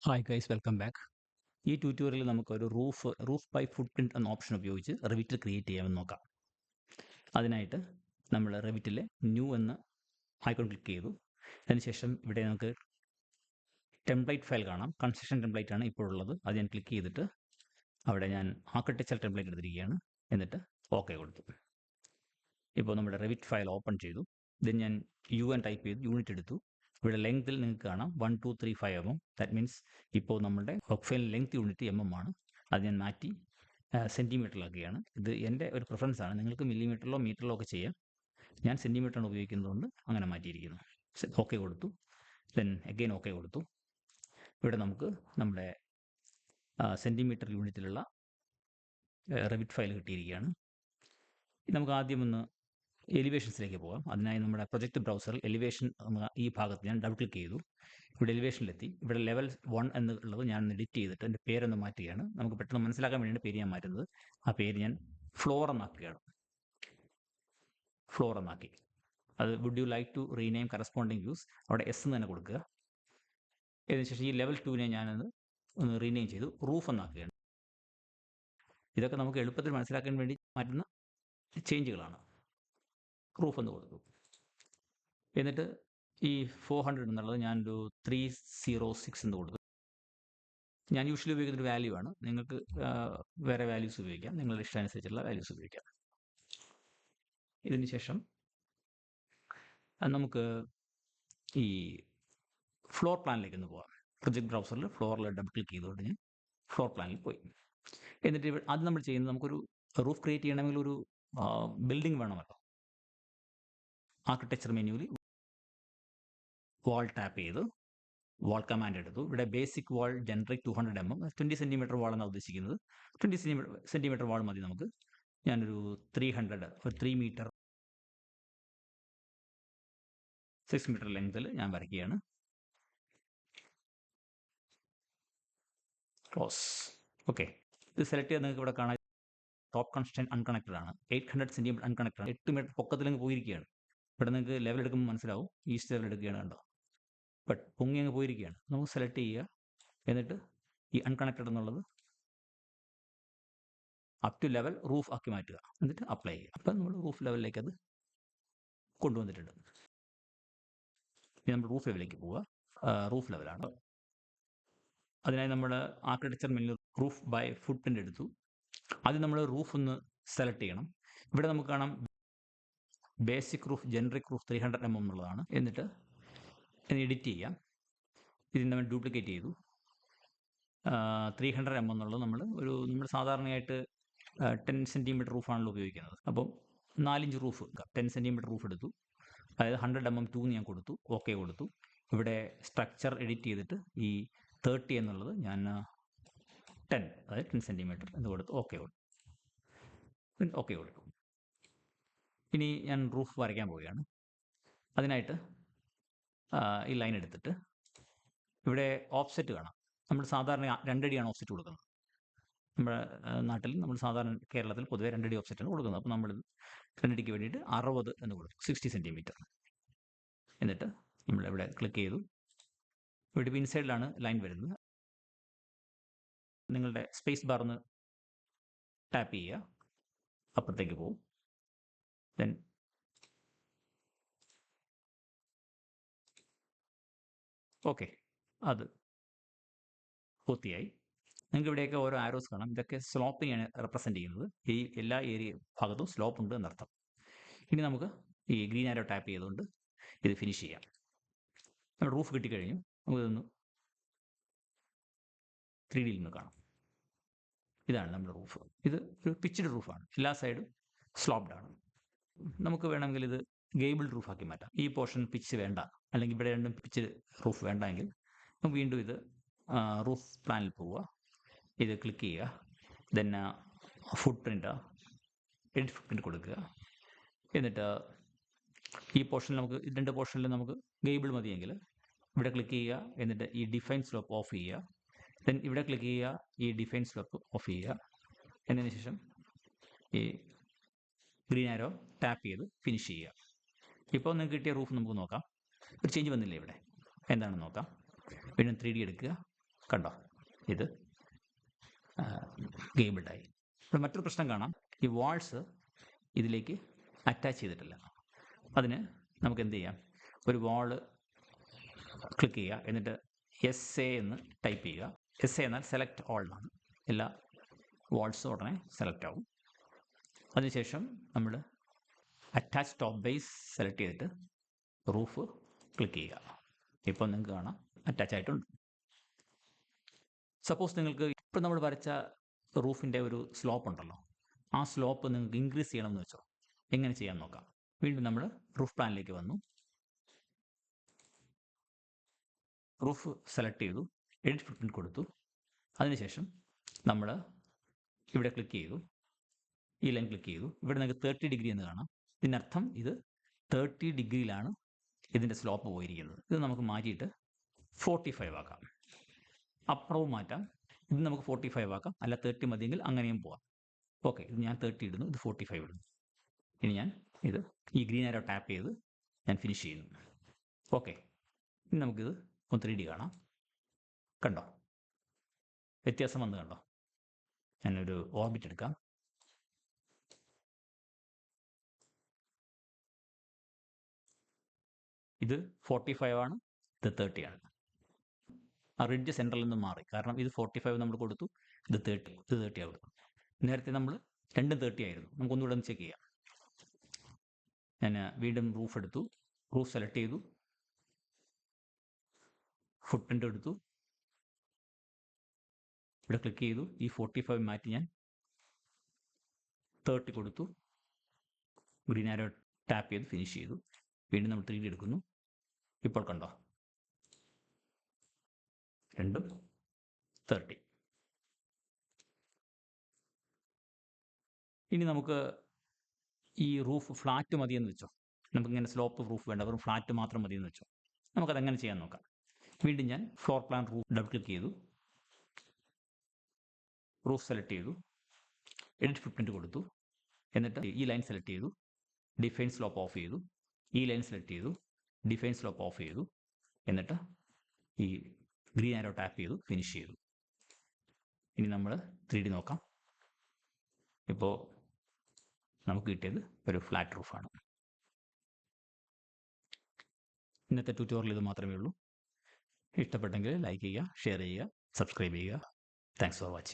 Hi guys, welcome back. ഈ ട്യൂട്ടോറിയലിൽ നമുക്കൊരു റൂഫ് ബൈ ഫുട് പ്രിന്റ് എന്ന ഓപ്ഷൻ ഉപയോഗിച്ച് റെവിറ്റ് ക്രിയേറ്റ് ചെയ്യാമെന്ന് നോക്കാം. അതിനായിട്ട് നമ്മൾ റെവിറ്റിലെ ന്യൂ എന്ന ഐക്കൺ ക്ലിക്ക് ചെയ്തു. അതിനുശേഷം ഇവിടെ നമുക്ക് ടെംപ്ലേറ്റ് ഫയൽ കാണാം. കൺസ്ട്രക്ഷൻ ടെംപ്ലേറ്റ് ആണ് ഇപ്പോൾ ഉള്ളത്. അത് ഞാൻ ക്ലിക്ക് ചെയ്തിട്ട് അവിടെ ഞാൻ ആർക്കിടെക്ചർ ടെംപ്ലേറ്റ് എടുത്തിരിക്കുകയാണ്. എന്നിട്ട് ഓക്കെ കൊടുത്തു. ഇപ്പോൾ നമ്മുടെ റെവിറ്റ് ഫയൽ ഓപ്പൺ ചെയ്തു. ഇത് ഞാൻ UN ടൈപ്പ് ചെയ്തു, യൂണിറ്റ് എടുത്തു. ഇവിടെ ലെങ്ത്തിൽ നിങ്ങൾക്ക് കാണാം 1235 mm. ദാറ്റ് മീൻസ് ഇപ്പോൾ നമ്മുടെ വർക്ക് ഫയൽ ലെങ്ത് യൂണിറ്റ് ആണ്. അത് ഞാൻ മാറ്റി സെൻറ്റിമീറ്ററിലാക്കുകയാണ്. ഇത് എൻ്റെ ഒരു പ്രിഫറൻസ് ആണ്. നിങ്ങൾക്ക് മില്ലിമീറ്ററിലോ മീറ്ററിലോ ഒക്കെ ചെയ്യാം. ഞാൻ സെൻറ്റിമീറ്ററാണ് ഉപയോഗിക്കുന്നതുകൊണ്ട് അങ്ങനെ മാറ്റിയിരിക്കുന്നു. ഓക്കെ കൊടുത്തു. ദെൻ അഗെയിൻ ഓക്കെ കൊടുത്തു. ഇവിടെ നമുക്ക് നമ്മുടെ സെൻറ്റിമീറ്റർ യൂണിറ്റിലുള്ള റെവിറ്റ് ഫയൽ കിട്ടിയിരിക്കുകയാണ്. നമുക്ക് ആദ്യം ഒന്ന് എലിവേഷൻസിലേക്ക് പോകാം. അതിനായി നമ്മുടെ പ്രൊജക്റ്റ് ബ്രൗസറിൽ എലിവേഷൻ എന്ന ഈ ഭാഗത്ത് ഞാൻ ഡബിൾ ക്ലിക്ക് ചെയ്തു. ഇവിടെ എലിവേഷനിലെത്തി. ഇവിടെ ലെവൽ 1 എന്നുള്ളത് ഞാൻ എഡിറ്റ് ചെയ്തിട്ട് എൻ്റെ പേരൊന്ന് മാറ്റുകയാണ്. നമുക്ക് പെട്ടെന്ന് മനസ്സിലാക്കാൻ വേണ്ടിയാണ് പേര് ഞാൻ മാറ്റുന്നത്. ആ പേര് ഞാൻ ഫ്ലോർ എന്നാക്കുകയാണ്. ഫ്ലോർ എന്നാക്കി. അത് would you like to rename corresponding views, അവിടെ എസ് എന്ന് തന്നെ കൊടുക്കുക. അതിനുശേഷം ഈ ലെവൽ 2നെ ഞാനത് ഒന്ന് റീനെയിം ചെയ്തു, റൂഫ് എന്നാക്കുകയാണ്. ഇതൊക്കെ നമുക്ക് എളുപ്പത്തിൽ മനസ്സിലാക്കാൻ വേണ്ടി മാറ്റുന്ന ചേഞ്ചുകളാണ്. റൂഫ് എന്ന് കൊടുത്തു. എന്നിട്ട് ഈ 400 എന്നുള്ളത് ഞാനൊരു 306 എന്ന് കൊടുത്തു. ഞാൻ യൂഷ്വലി ഉപയോഗിക്കുന്ന ഒരു വാല്യൂ ആണ്. നിങ്ങൾക്ക് വേറെ വാല്യൂസ് ഉപയോഗിക്കാം. നിങ്ങളുടെ ഇഷ്ടാനുസരിച്ചുള്ള വാല്യൂസ് ഉപയോഗിക്കാം. ഇതിന് ശേഷം നമുക്ക് ഈ ഫ്ലോർ പ്ലാനിലേക്ക് ഒന്ന് പോകാം. പ്രൊജക്ട് ബ്രൗസറിൽ ഫ്ലോറിൽ ഡബിൾ ക്ലിക്ക് ചെയ്തുകൊണ്ട് ഞാൻ ഫ്ലോർ പ്ലാനിൽ പോയി. എന്നിട്ട് അത് നമ്മൾ ചെയ്യുന്നത്, നമുക്കൊരു റൂഫ് ക്രിയേറ്റ് ചെയ്യണമെങ്കിൽ ഒരു ബിൽഡിംഗ് വേണമല്ലോ. ആർക്കിടെക്ചർ മെനുവിൽ വാൾ ടാപ്പ് ചെയ്ത് വാൾ കമാൻഡ് എടുത്തു. ഇവിടെ ബേസിക് വാൾ ജനറേറ്റ് 200 mm, 20 സെൻറ്റിമീറ്റർ വാളാണ് ഉദ്ദേശിക്കുന്നത്. 20 സെൻറ്റിമീറ്റർ വാൾ മതി നമുക്ക്. ഞാനൊരു 300, ഒരു 3 മീറ്റർ 6 മീറ്റർ ലെങ്തിൽ ഞാൻ വരയ്ക്കുകയാണ്. ക്ലോസ്. ഓക്കെ, ഇത് സെലക്ട് ചെയ്ത് നിങ്ങൾക്ക് ഇവിടെ കാണാൻ ടോപ്പ് കൺസ്ട്രെയിൻ അൺകണക്റ്റഡ് ആണ്. 800 സെൻറ്റിമീറ്റർ അൺകണക്റ്റഡ് ആണ്. 8 മീറ്റർ പൊക്കത്തിലങ്ങ് പോയിരിക്കുകയാണ്. ഇവിടെ നിങ്ങൾക്ക് ലെവൽ എടുക്കുമ്പോൾ മനസ്സിലാവും. ഈസ്റ്റ് ലെവൽ എടുക്കുകയാണ്, കണ്ടോ. ബട്ട് പൊങ്ങി അങ്ങ് പോയിരിക്കുകയാണ്. നമുക്ക് സെലക്ട് ചെയ്യുക. എന്നിട്ട് ഈ അൺകണക്റ്റഡ് എന്നുള്ളത് അപ് ടു ലെവൽ റൂഫ് ആക്കി മാറ്റുക. എന്നിട്ട് അപ്ലൈ ചെയ്യുക. അപ്പം നമ്മൾ റൂഫ് ലെവലിലേക്ക് അത് കൊണ്ടുവന്നിട്ടുണ്ട്. ഇനി നമ്മൾ റൂഫ് ലെവലിലേക്ക് പോവുക. റൂഫ് ലെവലാണ്. അതിനായി നമ്മൾ architecture menu roof by footprint എടുത്തു. ആദ്യം നമ്മൾ റൂഫ് ഒന്ന് സെലക്ട് ചെയ്യണം. ഇവിടെ നമുക്ക് കാണാം basic roof generic roof 300 mm എന്നുള്ളതാണ്. എന്നിട്ട് എഡിറ്റ് ചെയ്യാം. ഇതിന് നമ്മൾ ഡ്യൂപ്ലിക്കേറ്റ് ചെയ്തു. 300 mm എന്നുള്ളത് നമ്മൾ സാധാരണയായിട്ട് 10 സെൻറ്റിമീറ്റർ റൂഫാണല്ലോ ഉപയോഗിക്കുന്നത്. അപ്പം 4 ഇഞ്ച് റൂഫ്, 10 സെൻറ്റിമീറ്റർ റൂഫ് എടുത്തു. അതായത് 100 mm 2 ഞാൻ കൊടുത്തു. ഓക്കെ കൊടുത്തു. ഇവിടെ സ്ട്രക്ചർ എഡിറ്റ് ചെയ്തിട്ട് ഈ 30 എന്നുള്ളത് ഞാൻ 10, അതായത് 10 സെൻറ്റിമീറ്റർ എന്ന് കൊടുത്തു. ഓക്കെ കൊടുത്തു. ഓക്കെ കൊടുത്തു. ഇനി ഞാൻ റൂഫ് വരയ്ക്കാൻ പോവുകയാണ്. അതിനായിട്ട് ഈ ലൈൻ എടുത്തിട്ട് ഇവിടെ ഓഫ്സെറ്റ് കാണാം. നമ്മൾ സാധാരണ 2 അടിയാണ് ഓഫ്സെറ്റ് കൊടുക്കുന്നത്. നമ്മുടെ നാട്ടിൽ, നമ്മൾ സാധാരണ കേരളത്തിൽ പൊതുവെ 2 അടി ഓഫ്സെറ്റാണ് കൊടുക്കുന്നത്. അപ്പോൾ നമ്മൾ 2 അടിക്ക് വേണ്ടിയിട്ട് 60 എന്ന് കൊടുത്തു, 60 സെൻറ്റിമീറ്റർ. എന്നിട്ട് നമ്മളിവിടെ ക്ലിക്ക് ചെയ്തു. ഇവിടെ ഇൻസൈഡിലാണ് ലൈൻ വരുന്നത്. നിങ്ങളുടെ സ്പേസ് ബാർ ഒന്ന് ടാപ്പ് ചെയ്യുക, അപ്പുറത്തേക്ക് പോകും. ദെൻ ഓക്കെ, അത് പൂർത്തിയായി. നിങ്ങൾക്ക് ഇവിടെയൊക്കെ ഓരോ ആരോസ് കാണാം. ഇതൊക്കെ സ്ലോപ്പിനെയാണ് റെപ്രസെൻറ്റ് ചെയ്യുന്നത്. ഈ എല്ലാ ഭാഗത്തും സ്ലോപ്പ് ഉണ്ട് എന്നർത്ഥം. ഇനി നമുക്ക് ഈ ഗ്രീൻ ആരോ ടാപ്പ് ചെയ്തുകൊണ്ട് ഇത് ഫിനിഷ് ചെയ്യാം. നമ്മൾ റൂഫ് കിട്ടിക്കഴിഞ്ഞു. നമുക്കിതൊന്ന് 3D നിന്ന് കാണാം. ഇതാണ് നമ്മുടെ റൂഫ്. ഇത് ഒരു പിച്ച്ഡ് റൂഫാണ്. എല്ലാ സൈഡും സ്ലോപ്ഡ് ആണ്. നമുക്ക് വേണമെങ്കിൽ ഇത് ഗേബിൾഡ് റൂഫാക്കി മാറ്റാം. ഈ പോർഷൻ പിച്ച് വേണ്ട, അല്ലെങ്കിൽ ഇവിടെ രണ്ടും പിച്ച് റൂഫ് വേണ്ട എങ്കിൽ നമുക്ക് വീണ്ടും ഇത് റൂഫ് പ്ലാനിൽ പോവുക. ഇത് ക്ലിക്ക് ചെയ്യുക. ദെൻ ഫുട് പ്രിൻ്റ്, എഡിറ്റ് ഫുട് പ്രിൻ്റ് കൊടുക്കുക. എന്നിട്ട് ഈ പോർഷനിൽ നമുക്ക് 2 പോർഷനിൽ നമുക്ക് ഗേബിൾ മതിയെങ്കിൽ ഇവിടെ ക്ലിക്ക് ചെയ്യുക. എന്നിട്ട് ഈ ഡിഫൈൻ സ്ലോപ്പ് ഓഫ് ചെയ്യുക. ദെൻ ഇവിടെ ക്ലിക്ക് ചെയ്യുക, ഈ ഡിഫൈൻ സ്ലോപ്പ് ഓഫ് ചെയ്യുക. എന്നതിന് ശേഷം ഈ ഗ്രീൻ ആരോ ടാപ്പ് ചെയ്ത് ഫിനിഷ് ചെയ്യുക. ഇപ്പോൾ നിങ്ങൾക്ക് കിട്ടിയ റൂഫ് നമുക്ക് നോക്കാം. ഒരു ചേഞ്ച് വന്നില്ലേ ഇവിടെ? എന്താണെന്ന് നോക്കാം. വീണ്ടും 3D എടുക്കുക. കണ്ടോ, ഇത് ഗെയിബിൾഡായി. ഇപ്പോൾ മറ്റൊരു പ്രശ്നം കാണാം, ഈ വാൾസ് ഇതിലേക്ക് അറ്റാച്ച് ചെയ്തിട്ടില്ല. അതിന് നമുക്ക് എന്ത് ചെയ്യാം, ഒരു വാള് ക്ലിക്ക് ചെയ്യുക, എന്നിട്ട് SA എന്ന് ടൈപ്പ് ചെയ്യുക. SA എന്നാൽ സെലക്ട് ഓൾ എന്നാണ്. എല്ലാ വാൾസും ഉടനെ സെലക്ട് ആവും. അതിനുശേഷം നമ്മൾ അറ്റാച്ച് ടോപ്പ് ബേസ് സെലക്ട് ചെയ്തിട്ട് റൂഫ് ക്ലിക്ക് ചെയ്യുക. ഇപ്പോൾ നിങ്ങൾക്ക് കാണാം അറ്റാച്ച് ആയിട്ടുണ്ട്. സപ്പോസ് നിങ്ങൾക്ക് ഇപ്പോൾ നമ്മൾ വരച്ച റൂഫിൻ്റെ ഒരു സ്ലോപ്പ് ഉണ്ടല്ലോ, ആ സ്ലോപ്പ് നിങ്ങൾക്ക് ഇൻക്രീസ് ചെയ്യണമെന്ന് വെച്ചോ, എങ്ങനെ ചെയ്യാൻ നോക്കാം. വീണ്ടും നമ്മൾ റൂഫ് പ്ലാനിലേക്ക് വന്നു, റൂഫ് സെലക്ട് ചെയ്തു, എഡിറ്റ് ഫുട്പ്രിന്റ് കൊടുത്തു. അതിനുശേഷം നമ്മൾ ഇവിടെ ക്ലിക്ക് ചെയ്തു, ഈ ലൈൻ ക്ലിക്ക് ചെയ്തു. ഇവിടെ നിങ്ങൾക്ക് 30 ഡിഗ്രി എന്ന് കാണാം. ഇതിനർത്ഥം ഇത് 30 ഡിഗ്രിയിലാണ് ഇതിൻ്റെ സ്ലോപ്പ് പോയിരിക്കുന്നത്. ഇത് നമുക്ക് മാറ്റിയിട്ട് 45 ആക്കാം. അപ്പുറവും മാറ്റാം. ഇത് നമുക്ക് 45 ആക്കാം, അല്ല 30 മതിയെങ്കിൽ അങ്ങനെയും പോവാം. ഓക്കെ, ഇത് ഞാൻ 30 ഇടുന്നു, ഇത് 45 ഇടുന്നു. ഇനി ഞാൻ ഇത് ഈ ഗ്രീൻ ആരോ ടാപ്പ് ചെയ്ത് ഞാൻ ഫിനിഷ് ചെയ്യുന്നു. ഓക്കെ, ഇനി നമുക്കിത് ഒന്ന് 3D കാണാം. കണ്ടോ വ്യത്യാസം വന്ന് കണ്ടോ? ഞാനൊരു ഓർബിറ്റ് എടുക്കാം. ഇത് 45 ആണ്, ഇത് 30 ആണ്. ആ റിഡ്ജ് സെൻട്രലിൽ നിന്ന് മാറി, കാരണം ഇത് 45 നമ്മൾ കൊടുത്തു, ഇത് 30 ആവും. നേരത്തെ നമ്മൾ രണ്ടും 30 ആയിരുന്നു. നമുക്കൊന്നുകൂടെ ഒന്ന് ചെക്ക് ചെയ്യാം. ഞാൻ വീണ്ടും റൂഫ് എടുത്തു, റൂഫ് സെലക്ട് ചെയ്തു, ഫുട്പ്രിന്റ് എടുത്തു, ഇവിടെ ക്ലിക്ക് ചെയ്തു, ഈ 45 മാറ്റി ഞാൻ 30 കൊടുത്തു, ഗ്രീൻ ആരോ ടാപ്പ് ചെയ്ത് ഫിനിഷ് ചെയ്തു. വീണ്ടും നമ്മൾ 3D എടുക്കുന്നു. ഇപ്പോൾ കണ്ടോ, രണ്ടും 30. ഇനി നമുക്ക് ഈ റൂഫ് ഫ്ലാറ്റ് മതിയെന്ന് വെച്ചോ, നമുക്കിങ്ങനെ സ്ലോപ്പ് റൂഫ് വേണ്ട, വെറും ഫ്ലാറ്റ് മാത്രം മതിയെന്ന് വെച്ചോ, നമുക്കതെങ്ങനെ ചെയ്യാൻ നോക്കാം. വീണ്ടും ഞാൻ floor plan roof double click ചെയ്തു, റൂഫ് സെലക്ട് ചെയ്തു, എഡിറ്റ് ഫുട്പ്രിന്റ് കൊടുത്തു, എന്നിട്ട് ഈ ലൈൻ സെലക്ട് ചെയ്തു, ഡിഫൈൻ സ്ലോപ്പ് ഓഫ് ചെയ്തു, ഈ ലൈൻ സെലക്ട് ചെയ്തു, ഡിഫൈൻ സ്ലോപ്പ് ഓഫ് ചെയ്തു, എന്നിട്ട് ഈ ഗ്രീൻ ആരോ ടാപ്പ് ചെയ്തു ഫിനിഷ് ചെയ്തു. ഇനി നമ്മൾ 3D നോക്കാം. ഇപ്പോൾ നമുക്ക് കിട്ടിയത് ഒരു ഫ്ലാറ്റ് റൂഫാണ്. ഇന്നത്തെ ട്യൂട്ടോറിയൽ ഇത് മാത്രമേ ഉള്ളൂ. ഇഷ്ടപ്പെട്ടെങ്കിൽ ലൈക്ക് ചെയ്യുക, ഷെയർ ചെയ്യുക, സബ്സ്ക്രൈബ് ചെയ്യുക. Thanks for watching.